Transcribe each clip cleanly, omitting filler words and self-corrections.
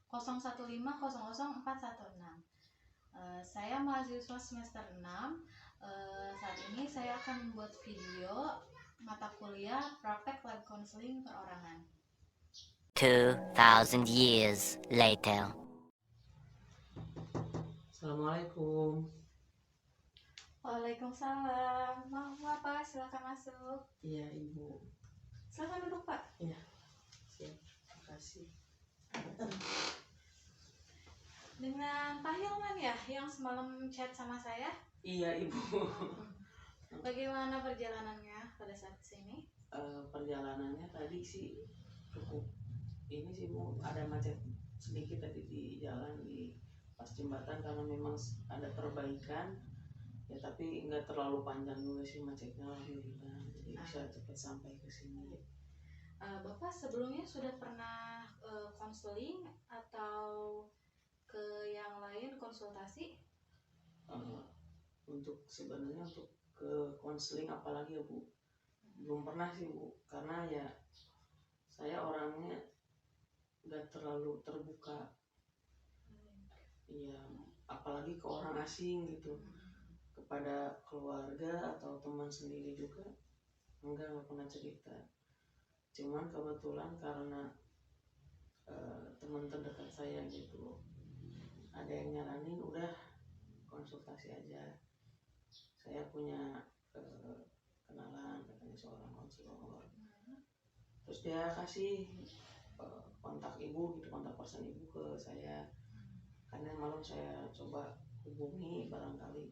01500416. Saya mahasiswa semester 6. Saat ini saya akan membuat video mata kuliah praktek life counseling perorangan. 2000 years later. Assalamualaikum. Waalaikumsalam. Maaf Pak, silakan masuk. Iya Ibu. Silakan duduk Pak. Iya. Siap. Terima kasih. Dengan Pak Hilman ya yang semalam chat sama saya. Iya Ibu. Bagaimana perjalanannya pada saat kesini? Perjalanannya tadi sih cukup ini sih Bu, ada macet sedikit tadi di jalan di pas jembatan karena memang ada perbaikan ya, tapi nggak terlalu panjang juga sih macetnya, alhamdulillah, jadi bisa cepat sampai ke sini. Bapak sebelumnya sudah pernah konseling atau ke yang lain konsultasi? Untuk sebenarnya untuk ke konseling apalagi ya Bu, belum pernah sih Bu, karena ya saya orangnya nggak terlalu terbuka, ya apalagi ke orang asing gitu, kepada keluarga atau teman sendiri juga nggak pernah cerita. Cuman kebetulan karena teman terdekat saya gitu, ada yang nyaranin udah konsultasi aja. Saya punya kenalan katanya seorang konselor, terus dia kasih kontak ibu gitu, kontak person ibu ke saya. Karena malam saya coba hubungi, barangkali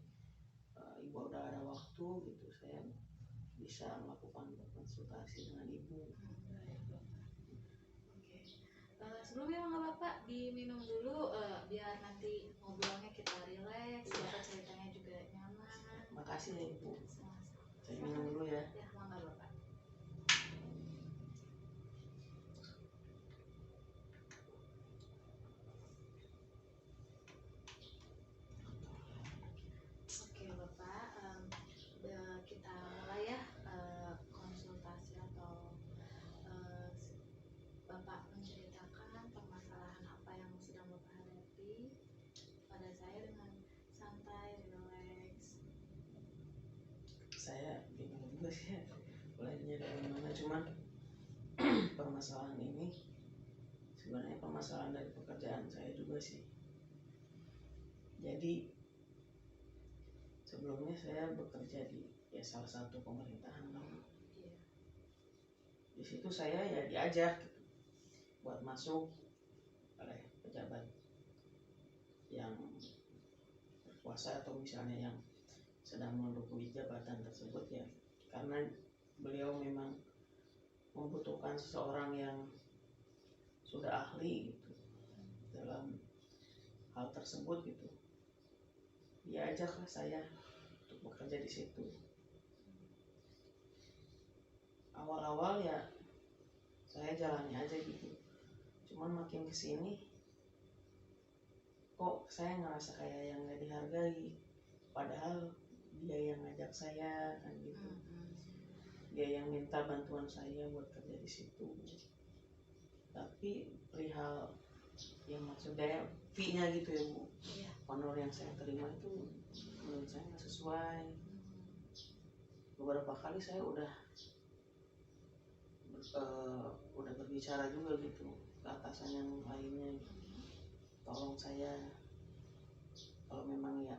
ibu udah ada waktu gitu, saya bisa melakukan konsultasi dengan ibu. Sebelumnya mangga Bapak diminum dulu biar nanti ngobrolnya kita rileks, Bapak ceritanya juga nyaman. Makasih ya Ibu. Saya minum dulu ya. Ya, mangga Bapak. Oke Bapak, kita mulai ya konsultasi atau Bapak menceritakan permasalahan apa yang sedang Bapak hadapi pada saya dengan santai, rileks. Saya bingung juga sih ya, mulainya dari mana. Cuman permasalahan ini sebenarnya permasalahan dari pekerjaan saya juga sih. Jadi sebelumnya saya bekerja di salah satu pemerintahan lah. Di situ saya ya diajak gitu, buat masuk oleh pejabat yang berkuasa atau misalnya yang sedang menduduki jabatan tersebut ya, karena beliau memang membutuhkan seseorang yang sudah ahli gitu dalam hal tersebut gitu. Diajaklah saya untuk bekerja di situ. Awal-awal ya saya jalani aja gitu, cuman makin kesini kok saya ngerasa kayak yang gak dihargai, padahal dia yang ngajak saya kan gitu, dia yang minta bantuan saya buat kerja di situ. Tapi perihal yang maksudnya fee-nya gitu ya Bu, honor yang saya terima itu menurut saya nggak sesuai. Beberapa kali saya udah berbicara juga gitu ke atasan yang lainnya gitu. Tolong saya, kalau memang ya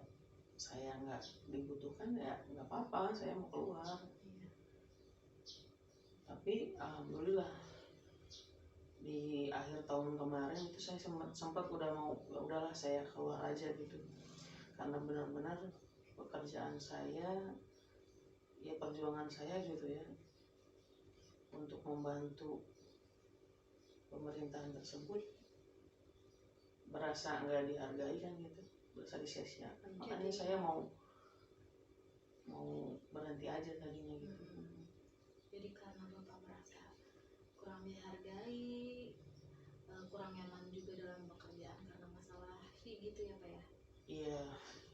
saya nggak dibutuhkan ya nggak apa-apa, saya mau keluar. Tapi alhamdulillah di akhir tahun kemarin itu saya sempat udah mau ya udahlah saya keluar aja gitu, karena benar-benar pekerjaan saya ya perjuangan saya gitu ya untuk membantu pemerintahan tersebut berasa nggak dihargai kan gitu, berasa disia-siakan. Makanya saya mau berhenti aja tadinya gitu. Jadi karena Bapak merasa kurang dihargai, kurang nyaman juga dalam pekerjaan karena masalah fee gitu ya Pak ya? Iya,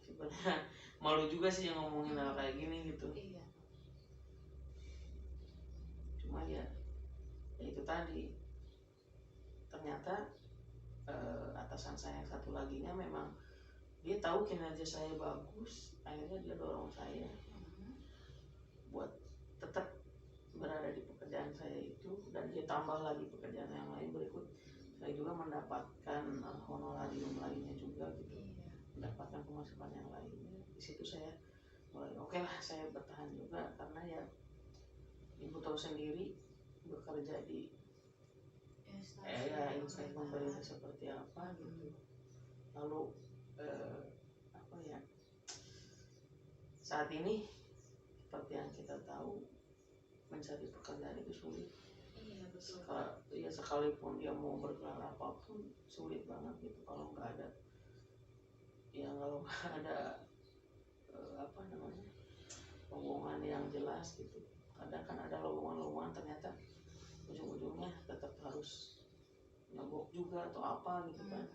sebenarnya malu juga sih yang ngomongin hal kayak gini gitu. Iya. Cuma ya itu tadi, ternyata atasan saya yang satu laginya memang dia tahu kinerja saya bagus, akhirnya dia dorong saya buat tetap berada di pekerjaan saya itu, dan dia tambah lagi pekerjaan yang lain berikut. Saya juga mendapatkan honorarium lainnya juga gitu, mendapatkan pemasukan yang lainnya. Di situ saya mulai oke lah, saya bertahan juga karena ya ibu tahu sendiri bekerja di instansi pemerintah seperti apa gitu. Lalu apa ya, saat ini seperti yang kita tahu mencari pekerjaan itu sulit. Iya betul. Ya sekalipun dia mau bergelar apapun sulit banget gitu kalau nggak ada apa namanya, lowongan yang jelas gitu. Kadang kan ada lowongan ternyata ujung-ujungnya tetap harus nyogok juga atau apa gitu kan.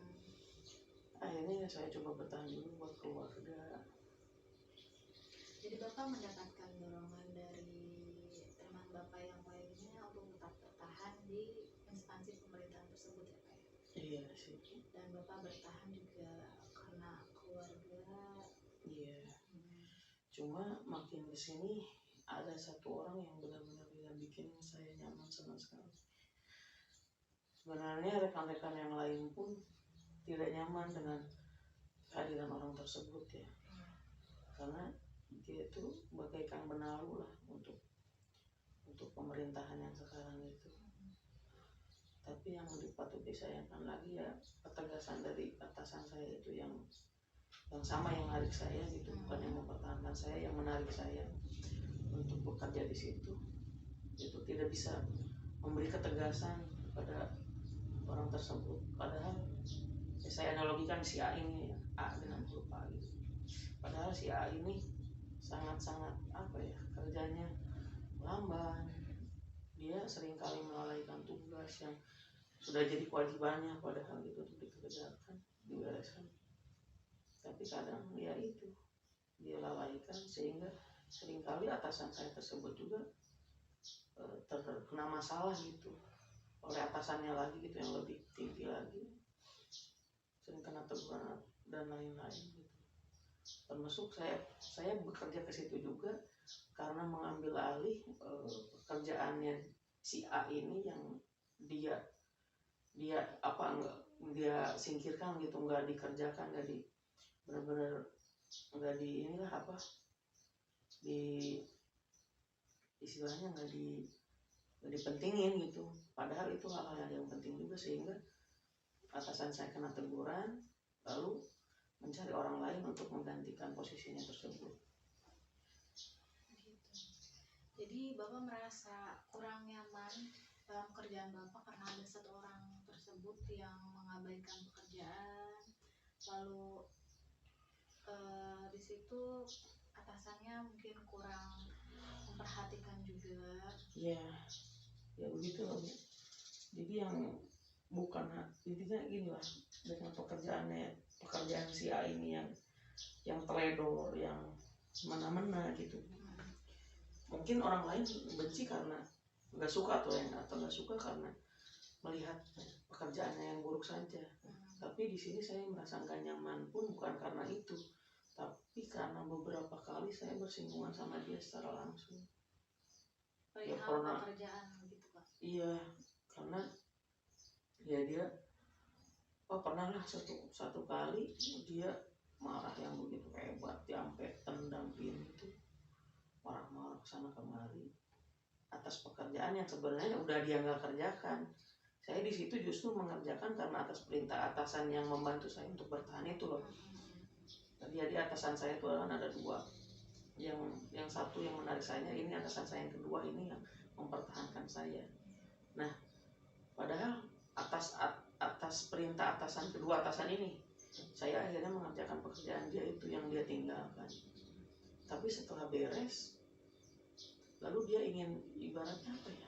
Akhirnya saya coba bertahan dulu buat keluarga. Jadi Bapak mendapatkan dorongan dari teman Bapak yang lainnya untuk tetap bertahan di instansi pemerintahan tersebut ya Pak ya? Iya sih. Dan Bapak bertahan juga karena keluarga. Iya. Cuma makin kesini ada satu orang yang benar-benar tidak bikin saya nyaman sama sekali. Sebenarnya rekan-rekan yang lain pun tidak nyaman dengan kehadiran orang tersebut ya, karena dia itu bagaikan benalu lah untuk pemerintahan yang sekarang itu. Tapi yang lebih patut disayangkan lagi ya ketegasan dari atasan saya itu yang sama yang menarik saya gitu, bukan yang mempertahankan saya, yang menarik saya untuk bekerja di situ. Itu tidak bisa memberi ketegasan kepada orang tersebut. Padahal ya saya analogikan si A ini, A dengan huruf A gitu. Padahal si A ini sangat-sangat apa ya, kerjanya lamban. Dia seringkali melalaikan tugas yang sudah jadi kewajibannya, padahal itu untuk dikerjakan, dibereskan. Tapi kadang ya itu dia lalaikan, sehingga seringkali atasan saya tersebut juga terkena masalah gitu oleh atasannya lagi gitu, yang lebih tinggi lagi, sering kena teguran dan lain-lain gitu. Termasuk saya bekerja ke situ juga karena mengambil alih pekerjaannya si A ini yang dia dia singkirkan gitu, nggak dikerjakan, benar-benar nggak istilahnya nggak dipentingin gitu. Padahal itu hal-hal yang penting juga, sehingga atasan saya kena teguran lalu mencari orang lain untuk menggantikan posisinya tersebut. Jadi Bapak merasa kurang nyaman dalam kerjaan Bapak karena ada satu orang tersebut yang mengabaikan pekerjaan, lalu di situ atasannya mungkin kurang memperhatikan juga. Ya begitu loh. Jadi yang bukan, intinya gini lah, dengan pekerjaan si A ini yang teledor, yang semena-mena gitu. Mungkin orang lain benci karena nggak suka atau nggak suka karena melihat pekerjaannya yang buruk saja. Tapi di sini saya merasa nggak nyaman pun bukan karena itu, tapi karena beberapa kali saya bersinggungan sama dia secara langsung. Ya pernah pekerjaan gitu Pak? Iya, karena ya dia pernah lah satu kali dia marah yang begitu hebat, dia sampai tendang pintu, marah-marah kesana kemari atas pekerjaan yang sebenarnya udah dia nggak kerjakan. Saya di situ justru mengerjakan karena atas perintah atasan yang membantu saya untuk bertahan itu loh. Jadi atasan saya itu ada dua, yang satu yang menarik saya, ini atasan saya yang kedua ini yang mempertahankan saya. Nah, padahal atas perintah kedua atasan ini, saya akhirnya mengerjakan pekerjaan dia itu yang dia tinggalkan. Tapi setelah beres, lalu dia ingin ibaratnya apa ya,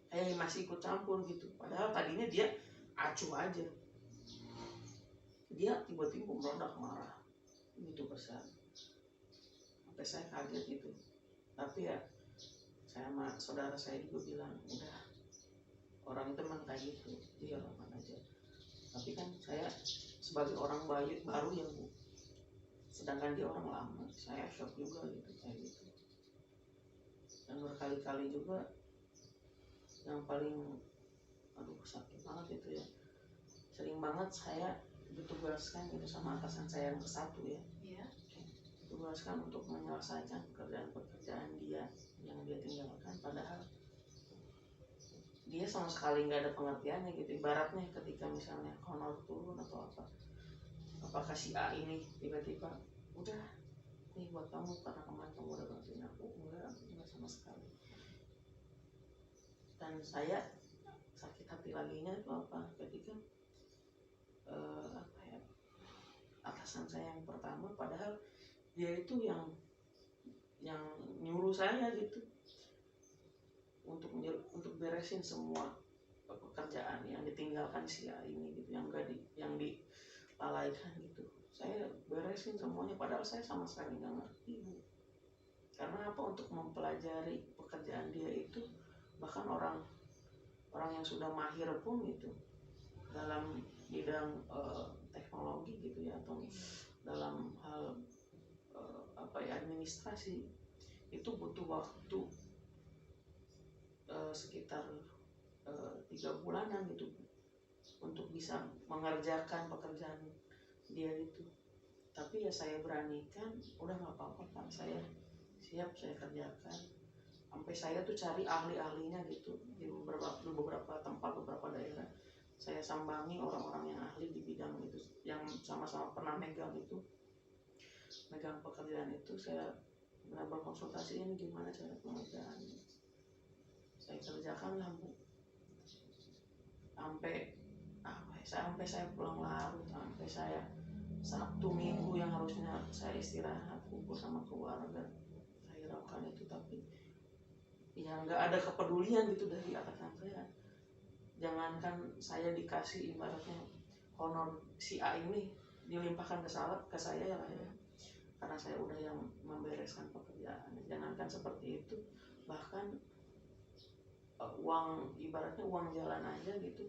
kayak masih ikut campur gitu. Padahal tadinya dia acuh aja, dia tiba-tiba meledak marah gitu besar, sampai saya kaget gitu. Tapi ya saya sama saudara saya juga bilang, udah, orang itu memang kayak gitu, dia lakukan aja. Tapi kan saya sebagai orang baru ya Bu, sedangkan dia orang lama, saya shock juga gitu kayak gitu. Dan berkali-kali juga yang paling sakit banget itu ya, sering banget saya ditugaskan gitu sama atasan saya yang ke-1 ya, ditugaskan untuk menyelesaikan pekerjaan dia yang dia tinggalkan, padahal dia sama sekali nggak ada pengertiannya gitu. Ibaratnya ketika misalnya honor turun atau apa, apakah si A ini tiba-tiba udah nih buat kamu karena kemarin kamu udah bantuin aku, enggak sama sekali. Dan saya sakit hati laginya itu apa, ketika atasan saya yang pertama, padahal dia itu yang nyuruh saya gitu untuk beresin semua pekerjaan yang ditinggalkan si A ini gitu, yang dilalaikan gitu. Saya beresin semuanya, padahal saya sama sekali nggak ngerti Bu. Karena apa, untuk mempelajari pekerjaan dia itu, bahkan orang yang sudah mahir pun gitu dalam bidang teknologi gitu ya, atau dalam hal administrasi, itu butuh waktu sekitar 3 bulanan gitu untuk bisa mengerjakan pekerjaan dia itu. Tapi ya saya beranikan, udah nggak apa-apa Pak, saya siap, saya kerjakan. Sampai saya tuh cari ahli-ahlinya gitu di beberapa tempat, beberapa daerah. Saya sambangi orang-orang yang ahli di bidang itu, yang sama-sama pernah megang pekerjaan itu. Saya benar-benar konsultasi, ini gimana cara pengerjaannya. Saya kerjakan lah Bu, sampai saya pulang larut, sampai saya Sabtu Minggu yang harusnya saya istirahat kumpul sama keluarga, saya lakukan itu. Tapi ya nggak ada kepedulian gitu dari atasan saya. Jangankan saya dikasih ibaratnya honor si A ini dilimpahkan ke saya ya lah ya, karena saya udah yang membereskan pekerjaan. Jangankan seperti itu, bahkan ibaratnya uang jalan aja gitu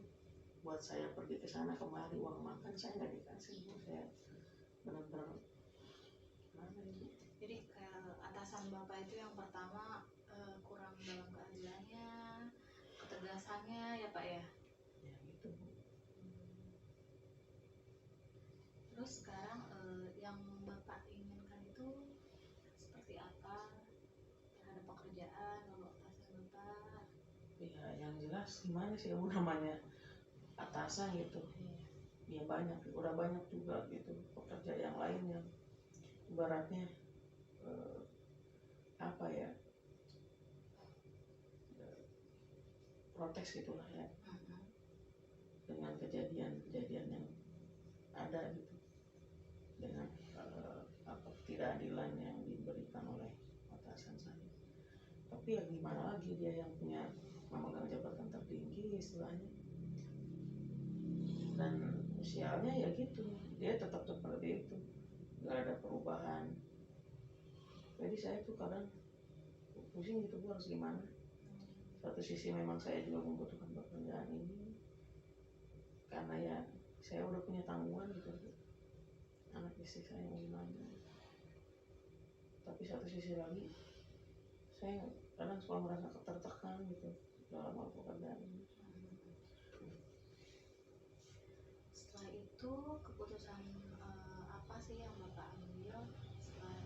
buat saya pergi ke sana kemari, uang makan saya nggak dikasih. Saya benar-benar gimana ini. Jadi atasan Bapak itu yang pertama kurang dalam keadilannya, ketegasannya ya Pak ya. Ya gitu Bu. Terus sekarang yang Bapak inginkan itu seperti apa terhadap pekerjaan atasan Bapak? Ya yang jelas gimana sih Bu, namanya atasan gitu. Ya udah banyak juga gitu pekerja yang lain yang ibaratnya protes gitulah ya, dengan kejadian yang ada gitu, dengan ketidakadilan yang diberikan oleh atasan saya. Tapi ya gimana lagi, dia yang punya memegang jabatan tertinggi istilahnya, dan sialnya ya gitu, dia tetap seperti itu, nggak ada perubahan. Jadi saya tuh kadang pusing gitu, gue harus gimana. Satu sisi memang saya juga membutuhkan pekerjaan ini karena ya saya udah punya tanggungan gitu, anak istri saya mau gimana. Tapi satu sisi lagi saya kadang suka merasa tertekan gitu dalam hal pekerjaan ini. Setelah itu keputusan apa sih yang Bapak ambil setelah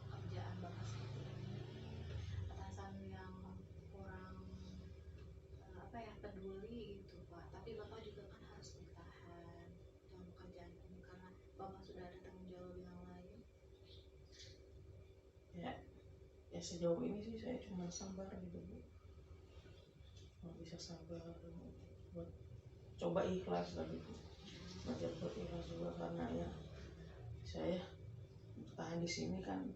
kerjaan Bapak seperti ini, atasan yang kurang peduli gitu Pak, tapi Bapak juga kan harus bertahan dalam pekerjaan ini karena Bapak sudah ada tanggung jawab yang lain. Ya sejauh ini sih saya cuma sabar gitu Bu, cuma bisa sabar buat coba ikhlas lagi Bu, belajar buat ikhlas juga, karena ya saya bertahan di sini kan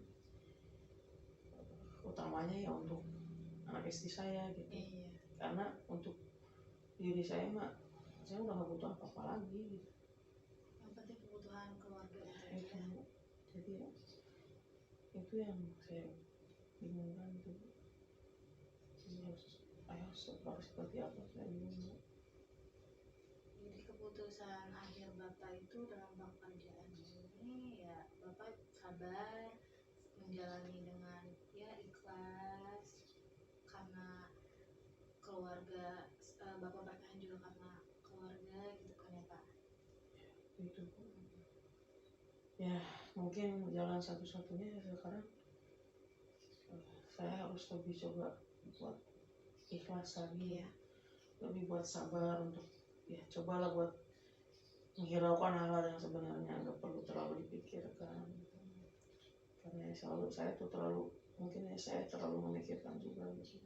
utamanya ya untuk anak istri saya gitu. Karena untuk diri saya mah saya udah gak butuh apa-apa lagi gitu. Yang penting kebutuhan keluarga itu ya. Jadi ya, itu yang saya bingungkan gitu. Ini harus seperti apa, saya bingung. Jadi keputusan akhir Bapak itu dalam pekerjaan ini ya Bapak sabar menjalani dengan ya ikhlas karena keluarga, Bapak bertahan juga karena keluarga gitu kan ya Pak. Itu ya mungkin jalan satu-satunya sekarang saya harus lebih coba buat ikhlas lagi ya, lebih buat sabar untuk ya cobalah buat menghiraukan hal-hal yang sebenarnya nggak perlu terlalu dipikirkan, karena selalu saya tuh terlalu mungkin ya saya terlalu memikirkan juga gitu.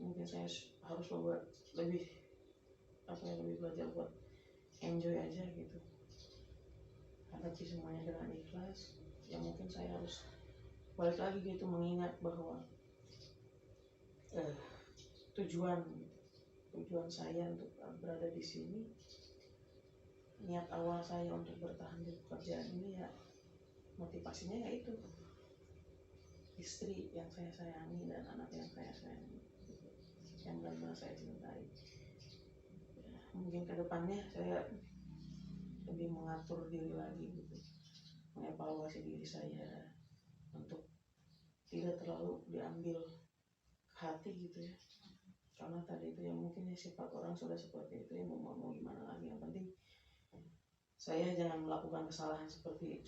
Mungkin saya harus coba lebih lebih belajar buat enjoy aja gitu, hadapi semuanya dengan ikhlas. Ya mungkin saya harus balik lagi gitu mengingat bahwa tujuan saya untuk berada di sini, niat awal saya untuk bertahan di pekerjaan ini ya motivasinya ya itu istri yang saya sayangi dan anak yang saya sayangi, yang benar-benar saya cintai. Ya, mungkin kedepannya saya lebih mengatur diri lagi gitu, mengevaluasi diri saya untuk tidak terlalu diambil ke hati gitu ya, karena tadi itu ya mungkin ya sifat orang sudah seperti itu ya, mau gimana lagi, yang penting saya jangan melakukan kesalahan seperti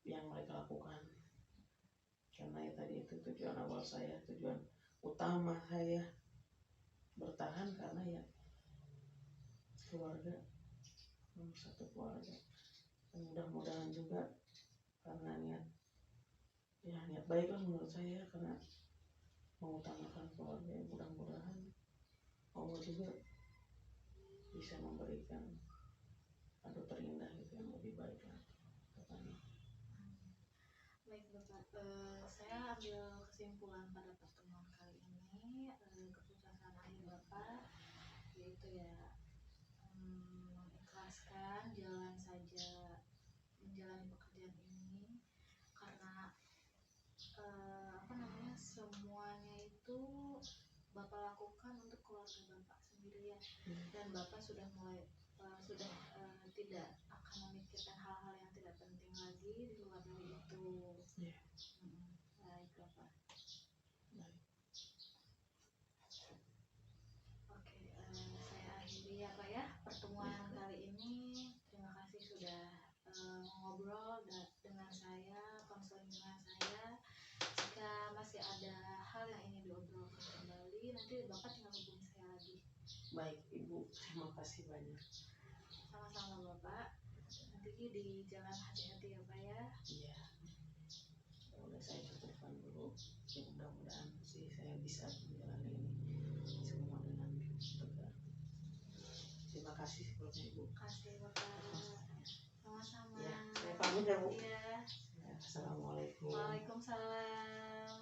yang mereka lakukan, karena ya tadi itu tujuan awal saya, tujuan utama saya bertahan karena ya keluarga, satu keluarga. Dan mudah-mudahan juga karena niat baik lah menurut saya, karena mengutamakan keluarga, mudah-mudahan Allah juga bisa memberikan kado terindah gitu yang lebih baik lagi katanya. Baik Bapak, saya ambil kesimpulan pada pertemuan kali ini, keputusan akhir Bapak yaitu ya mengikhlaskan jalan saja menjalani pekerjaan ini karena semuanya itu Bapak lakukan untuk keluarga Bapak sendiri ya, dan Bapak sudah mulai tidak akan memikirkan hal-hal yang tidak penting lagi di luar dari itu. Baik Bapak. Oke, saya akhiri ya Pak ya pertemuan kali ini. Terima kasih sudah ngobrol dengan saya, konseling dengan saya. Jika masih ada hal yang ingin diobrolkan kembali, nanti Bapak tinggal hubungi saya lagi. Baik Ibu, terima kasih banyak. Sama-sama Bapak. Nanti di jalan hati-hati ya Pak ya. Iya. Udah saya cukupkan dulu. Ya, mudah-mudahan sih saya bisa menjalani ini semua dengan tegar. Terima kasih sebelumnya Ibu. Terima kasih Bapak. Sama-sama. Ya, saya pamit ya Bu. Iya. Ya, assalamualaikum. Waalaikumsalam.